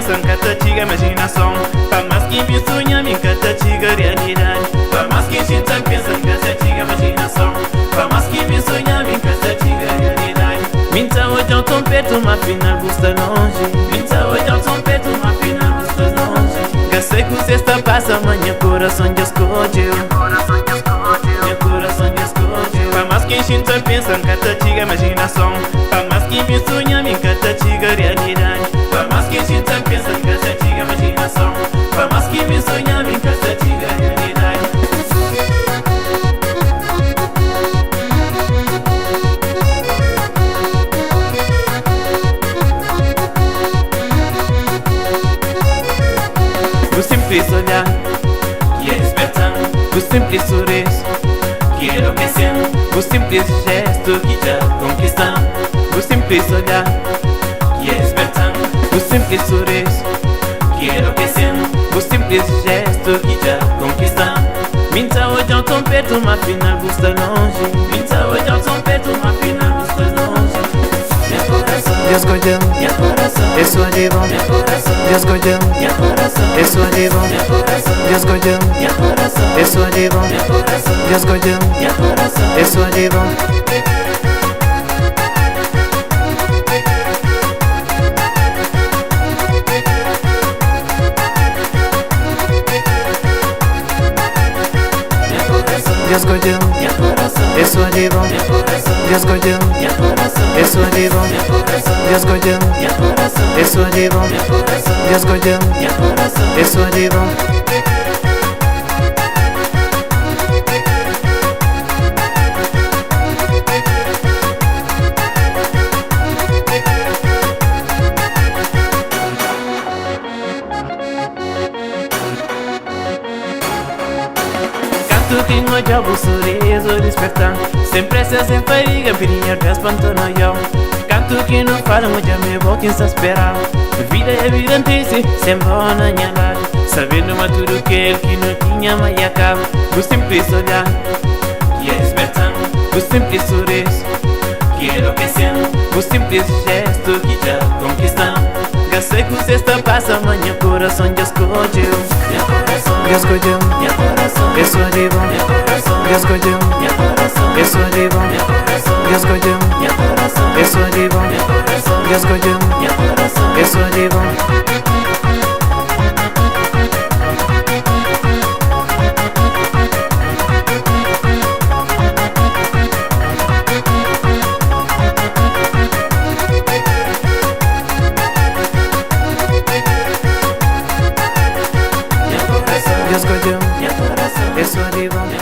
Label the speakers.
Speaker 1: pensam que te chega imaginação. Para mais que me sonha, me que te chega realidade. Para mais que a gente pensa que te chega imaginação. Para mais que me sonha, me que te chega realidade. Minta hoje eu tão perto, mas afinal custa longe. Minta hoje eu tão perto, mas afinal custa longe. Que sei que o sexta passa, amanhã coração já escolheu. Meu coração já escolheu. Para mais que a gente pensa que te chega imaginação. Para mais que me sonha, me que te chega realidade. Para mais que a gente pensa que te chega imaginação. Para mais que me sonha, me que te chega realidade. O simples olhar que é despertando, o simples sorriso que é enlouquecendo, o simples gesto que já conquistamos, o simples olhar que é despertando, o simples sorriso que é enlouquecendo, o simples gesto que já conquistamos. Minta hoje eu tão perto, mas afinal custa longe. Minta hoje eu tão perto, mas afinal custa longe. Meu coração,
Speaker 2: Dios escolheu,
Speaker 1: meu coração,
Speaker 2: isso é de bom.
Speaker 1: meu coração,
Speaker 2: Dios escolheu,
Speaker 1: meu coração,
Speaker 2: isso é de bom.
Speaker 1: meu coração,
Speaker 2: Dios escolheu,
Speaker 1: meu coração,
Speaker 2: isso é de bom.
Speaker 1: meu coração,
Speaker 2: Dios escolheu,
Speaker 1: meu coração.
Speaker 2: isso é de bom. Dios escolheu,
Speaker 1: Meu coração,
Speaker 2: isso é de bom.
Speaker 1: meu coração,
Speaker 2: Dios escolheu,
Speaker 1: meu coração,
Speaker 2: isso é de bom.
Speaker 1: meu coração,
Speaker 2: Dios escolheu,
Speaker 1: meu coração,
Speaker 2: isso é de bom.
Speaker 1: meu coração,
Speaker 2: Dios escolheu,
Speaker 1: meu coração.
Speaker 2: isso é de bom.
Speaker 1: Canto que no jogo sorriso despertar. Sem pressa, sem fadiga, pirinha que espanto no eu. Canto que não fala, já me vou quem se esperar. Vida é evidente, sem boa na minha lado. Sabendo mas tudo que ele que não tinha mais acaba. O simples olhar que é despertando, o simples sorriso que é enlouquecendo, o simples gesto que já conquistamos. Que sei que o sexta passa, amanhã coração já escolheu. Meu coração,
Speaker 2: Dios escolheu,
Speaker 1: meu coração,
Speaker 2: isso é de bom.
Speaker 1: meu coração,
Speaker 2: Dios escolheu,
Speaker 1: meu coração,
Speaker 2: isso é de bom.
Speaker 1: meu coração,
Speaker 2: Dios escolheu,
Speaker 1: meu coração,
Speaker 2: isso é de bom.
Speaker 1: meu coração,
Speaker 2: Dios escolheu,
Speaker 1: meu coração.
Speaker 2: isso é de bom.
Speaker 1: Meu coração,
Speaker 2: Dios escolheu,
Speaker 1: meu coração,
Speaker 2: isso é de bom.